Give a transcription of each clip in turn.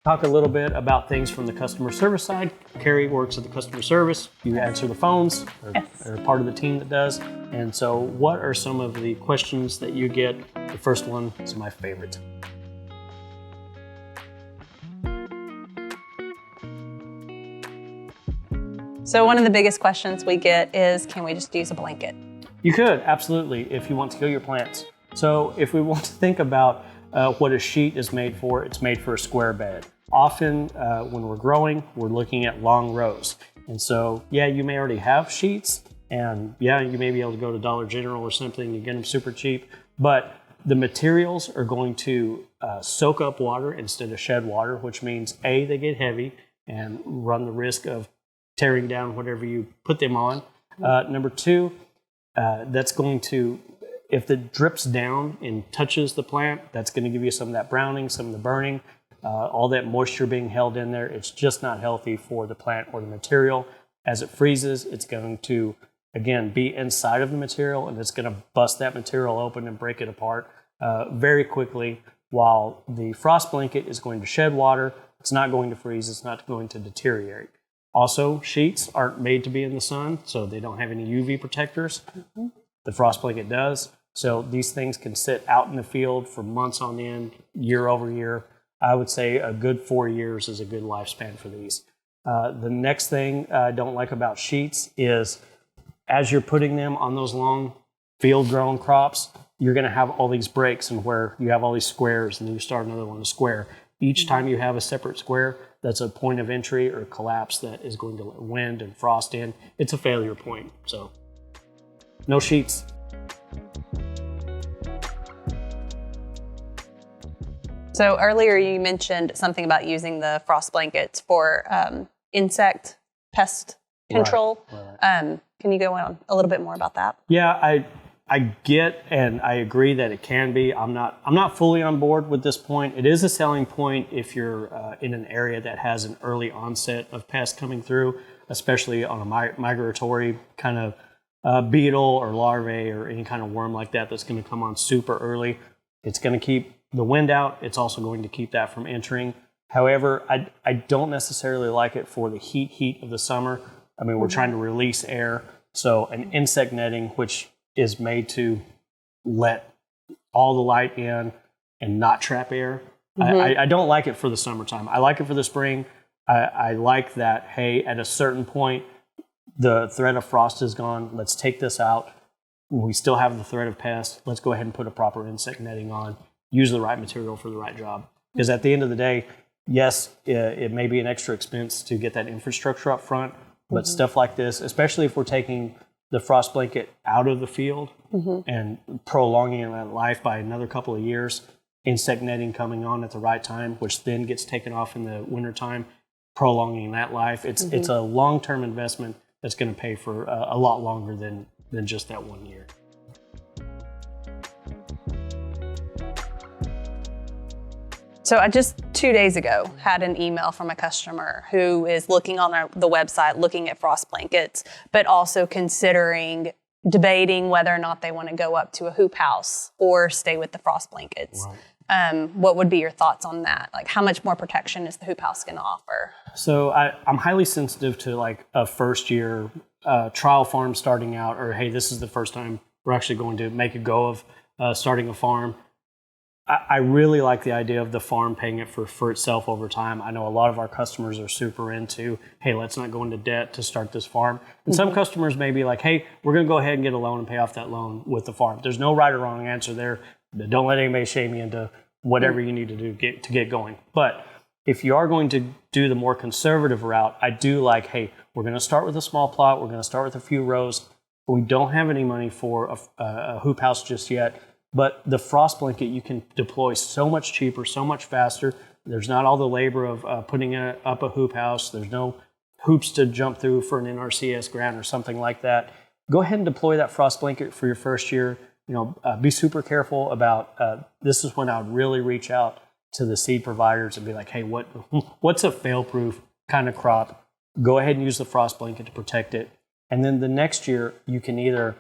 Talk a little bit about things from the customer service side. Carrie works at the customer service. You answer the phones, or part of the team that does. And so what are some of the questions that you get? The first one is my favorite. So one of the biggest questions we get is, can we just use a blanket? You could, absolutely, if you want to kill your plants. So if we want to think about what a sheet is made for, it's made for a square bed. Often when we're growing, we're looking at long rows. And so, yeah, you may already have sheets, and yeah, you may be able to go to Dollar General or something, you get them super cheap, but the materials are going to soak up water instead of shed water, which means A, they get heavy and run the risk of tearing down whatever you put them on. Number two, that's going to, if it drips down and touches the plant, that's going to give you some of that browning, some of the burning, all that moisture being held in there. It's just not healthy for the plant or the material. As it freezes, it's going to, again, be inside of the material, and it's going to bust that material open and break it apart very quickly, while the frost blanket is going to shed water. It's not going to freeze. It's not going to deteriorate. Also, sheets aren't made to be in the sun, so they don't have any UV protectors. Mm-hmm. The frost blanket does. So these things can sit out in the field for months on end, year over year. I would say a good 4 years is a good lifespan for these. The next thing I don't like about sheets is as you're putting them on those long field-grown crops, you're going to have all these breaks, and where you have all these squares, and then you start another one, a square. Each time you have a separate square, that's a point of entry or collapse that is going to let wind and frost in. It's a failure point. So no sheets. So earlier you mentioned something about using the frost blankets for insect pest control. Right. Can you go on a little bit more about that? Yeah, I get and I agree that it can be. I'm not fully on board with this point. It is a selling point if you're in an area that has an early onset of pests coming through, especially on a migratory kind of beetle or larvae or any kind of worm like that that's going to come on super early. It's going to keep the wind out. It's also going to keep that from entering. However, I don't necessarily like it for the heat of the summer. I mean, we're trying to release air. So an insect netting, which is made to let all the light in and not trap air. I don't like it for the summertime. I like it for the spring. I like that, hey, at a certain point, the threat of frost is gone. Let's take this out. We still have the threat of pest. Let's go ahead and put a proper insect netting on. Use the right material for the right job. Because at the end of the day, yes, it may be an extra expense to get that infrastructure up front, but stuff like this, especially if we're taking the frost blanket out of the field and prolonging that life by another couple of years, insect netting coming on at the right time, which then gets taken off in the wintertime, prolonging that life. It's a long-term investment that's going to pay for a lot longer than just that 1 year. So I just 2 days ago had an email from a customer who is looking on the website, looking at frost blankets, but also considering debating whether or not they want to go up to a hoop house or stay with the frost blankets. Right. What would be your thoughts on that? Like, how much more protection is the hoop house going to offer? So I'm highly sensitive to like a first year trial farm starting out, or hey, this is the first time we're actually going to make a go of starting a farm. I really like the idea of the farm paying it for itself over time. I know a lot of our customers are super into, hey, let's not go into debt to start this farm. And some customers may be like, hey, we're going to go ahead and get a loan and pay off that loan with the farm. There's no right or wrong answer there. Don't let anybody shame you into whatever you need to do to get going. But if you are going to do the more conservative route, I do like, hey, we're going to start with a small plot. We're going to start with a few rows. We don't have any money for a hoop house just yet. But the frost blanket you can deploy so much cheaper, so much faster. There's not all the labor of putting up a hoop house. There's no hoops to jump through for an NRCS grant or something like that. Go ahead and deploy that frost blanket for your first year. Be super careful about, this is when I would really reach out to the seed providers and be like, hey, what's a fail-proof kind of crop? Go ahead and use the frost blanket to protect it. And then the next year, you can either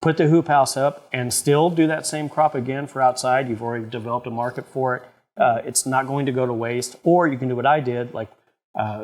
put the hoop house up and still do that same crop again for outside. You've already developed a market for it. It's not going to go to waste. Or you can do what I did, like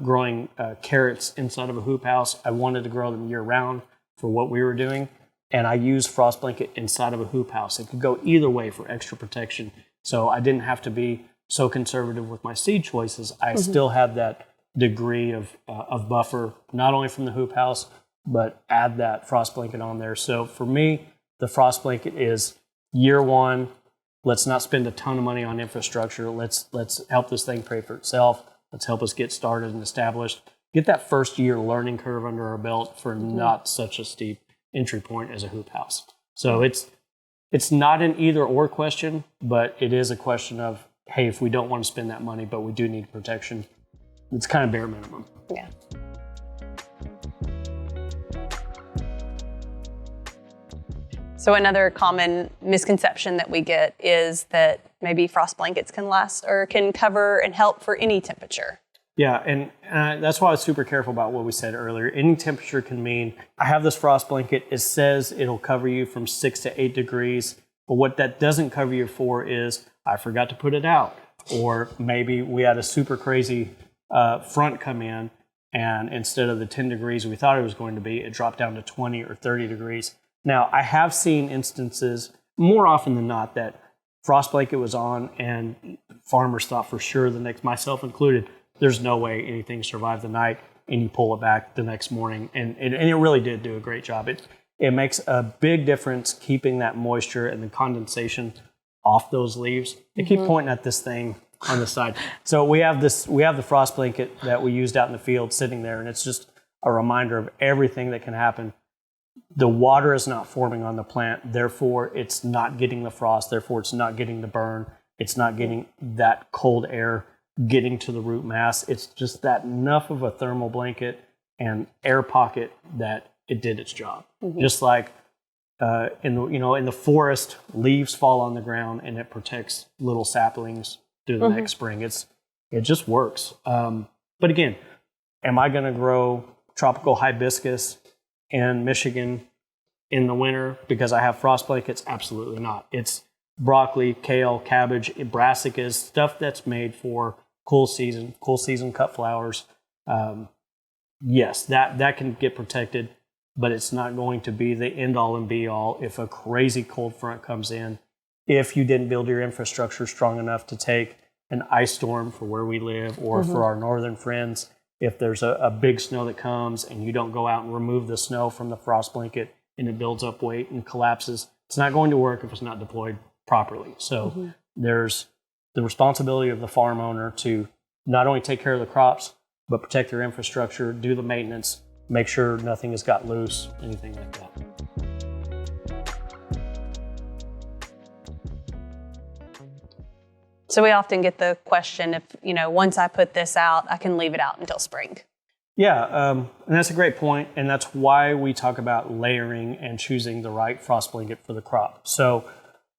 growing carrots inside of a hoop house. I wanted to grow them year round for what we were doing. And I used frost blanket inside of a hoop house. It could go either way for extra protection. So I didn't have to be so conservative with my seed choices. I still had that degree of buffer, not only from the hoop house, but add that frost blanket on there. So for me, the frost blanket is year one. Let's not spend a ton of money on infrastructure. Let's help this thing pay for itself. Let's help us get started and established. Get that first year learning curve under our belt for not such a steep entry point as a hoop house. So it's not an either or question, but it is a question of, hey, if we don't want to spend that money, but we do need protection, it's kind of bare minimum. Yeah. So another common misconception that we get is that maybe frost blankets can last or can cover and help for any temperature. Yeah, and that's why I was super careful about what we said earlier. Any temperature can mean, I have this frost blanket, it says it'll cover you from 6 to 8 degrees, but what that doesn't cover you for is, I forgot to put it out. Or maybe we had a super crazy front come in, and instead of the 10 degrees we thought it was going to be, it dropped down to 20 or 30 degrees. Now, I have seen instances, more often than not, that frost blanket was on and farmers thought for sure the next, myself included, there's no way anything survived the night, and you pull it back the next morning. And it really did do a great job. It makes a big difference keeping that moisture and the condensation off those leaves. They keep pointing at this thing on the side. So we have the frost blanket that we used out in the field sitting there, and it's just a reminder of everything that can happen. The water is not forming on the plant, therefore it's not getting the frost, therefore it's not getting the burn, it's not getting that cold air getting to the root mass. It's just that enough of a thermal blanket and air pocket that it did its job. Just like in the forest, leaves fall on the ground and it protects little saplings through the next spring. It just works. But again, am I going to grow tropical hibiscus in Michigan in the winter because I have frost blankets? Absolutely not. It's broccoli, kale, cabbage, brassicas, stuff that's made for cool season cut flowers. Yes, that can get protected, but it's not going to be the end all and be all if a crazy cold front comes in. If you didn't build your infrastructure strong enough to take an ice storm for where we live, or for our northern friends, if there's a big snow that comes and you don't go out and remove the snow from the frost blanket and it builds up weight and collapses, it's not going to work if it's not deployed properly. So there's the responsibility of the farm owner to not only take care of the crops, but protect their infrastructure, do the maintenance, make sure nothing has got loose, anything like that. So we often get the question if, once I put this out, I can leave it out until spring. Yeah, and that's a great point, and that's why we talk about layering and choosing the right frost blanket for the crop. So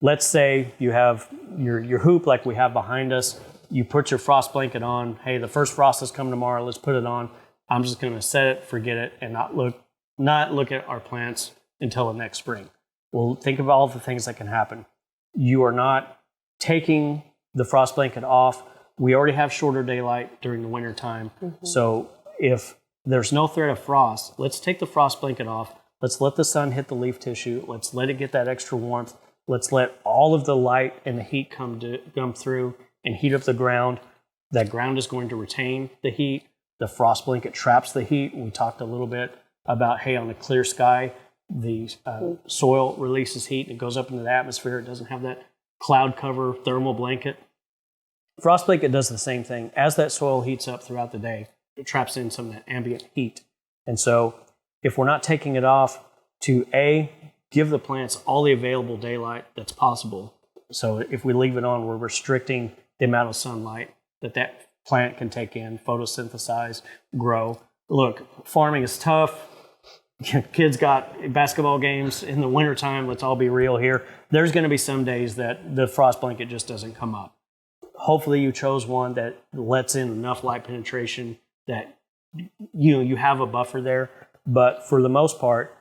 let's say you have your hoop like we have behind us. You put your frost blanket on. Hey, the first frost is coming tomorrow. Let's put it on. I'm just going to set it, forget it, and not look at our plants until the next spring. Well, think of all the things that can happen. You are not taking the frost blanket off. We already have shorter daylight during the winter time. So if there's no threat of frost, let's take the frost blanket off. Let's let the sun hit the leaf tissue. Let's let it get that extra warmth. Let's let all of the light and the heat come through and heat up the ground. That ground is going to retain the heat. The frost blanket traps the heat. We talked a little bit about, hey, on a clear sky, the soil releases heat and it goes up into the atmosphere. It doesn't have that cloud cover thermal blanket. Frost blanket does the same thing. As that soil heats up throughout the day, it traps in some of that ambient heat. And so if we're not taking it off to give the plants all the available daylight that's possible. So if we leave it on, we're restricting the amount of sunlight that plant can take in, photosynthesize, grow. Look, farming is tough. Kids got basketball games in the wintertime. Let's all be real here. There's going to be some days that the frost blanket just doesn't come up. Hopefully you chose one that lets in enough light penetration that you have a buffer there. But for the most part,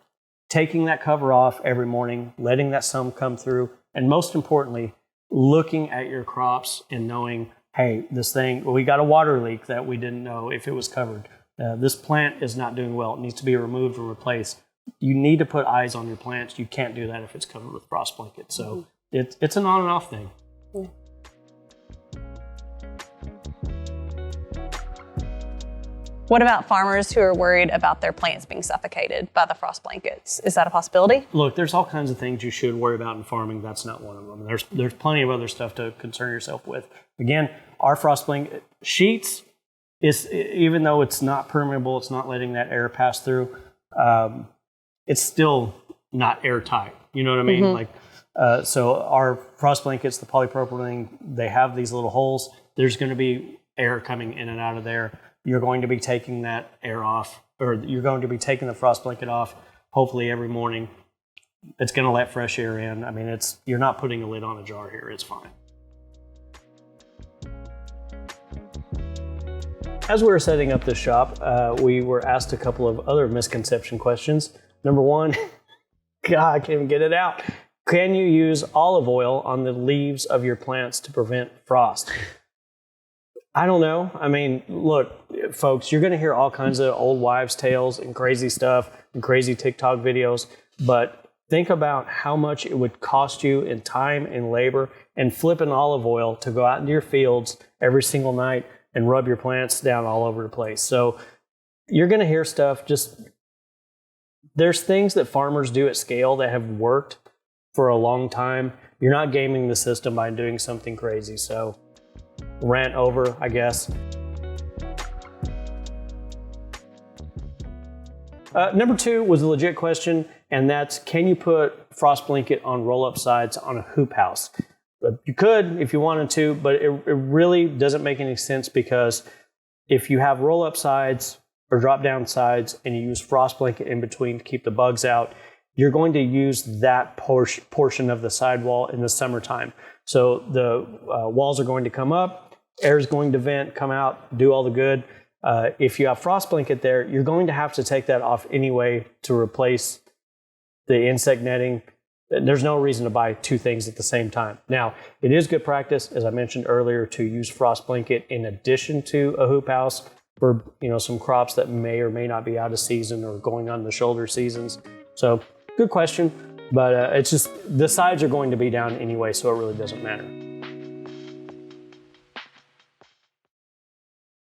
taking that cover off every morning, letting that sun come through, and most importantly, looking at your crops and knowing, hey, this thing, well, we got a water leak that we didn't know if it was covered. This plant is not doing well. It needs to be removed or replaced. You need to put eyes on your plants. You can't do that if it's covered with frost blanket. So it's an on and off thing. What about farmers who are worried about their plants being suffocated by the frost blankets? Is that a possibility? Look, there's all kinds of things you should worry about in farming. That's not one of them. There's plenty of other stuff to concern yourself with. Again, our frost blanket sheets is, even though it's not permeable, it's not letting that air pass through. It's still not airtight. You know what I mean? Like, so our frost blankets, the polypropylene, they have these little holes. There's going to be air coming in and out of there. You're going to be taking that air off, or you're going to be taking the frost blanket off, hopefully every morning. It's going to let fresh air in. I mean, you're not putting a lid on a jar here. It's fine. As we were setting up this shop, we were asked a couple of other misconception questions. Number one, God, I can't even get it out. Can you use olive oil on the leaves of your plants to prevent frost? I don't know. I mean, look, folks, you're going to hear all kinds of old wives' tales and crazy stuff and crazy TikTok videos, but think about how much it would cost you in time and labor and flipping olive oil to go out into your fields every single night and rub your plants down all over the place. So you're going to hear stuff. There's things that farmers do at scale that have worked for a long time. You're not gaming the system by doing something crazy. So rant over, I guess. Number two was a legit question, and that's, can you put frost blanket on roll-up sides on a hoop house? You could if you wanted to, but it really doesn't make any sense, because if you have roll-up sides or drop-down sides and you use frost blanket in between to keep the bugs out, you're going to use that portion of the sidewall in the summertime. So the walls are going to come up, air is going to vent, come out, do all the good. If you have frost blanket there, you're going to have to take that off anyway to replace the insect netting. There's no reason to buy two things at the same time. Now, it is good practice, as I mentioned earlier, to use frost blanket in addition to a hoop house for some crops that may or may not be out of season or going on the shoulder seasons. So, good question, but it's just the sides are going to be down anyway, so it really doesn't matter.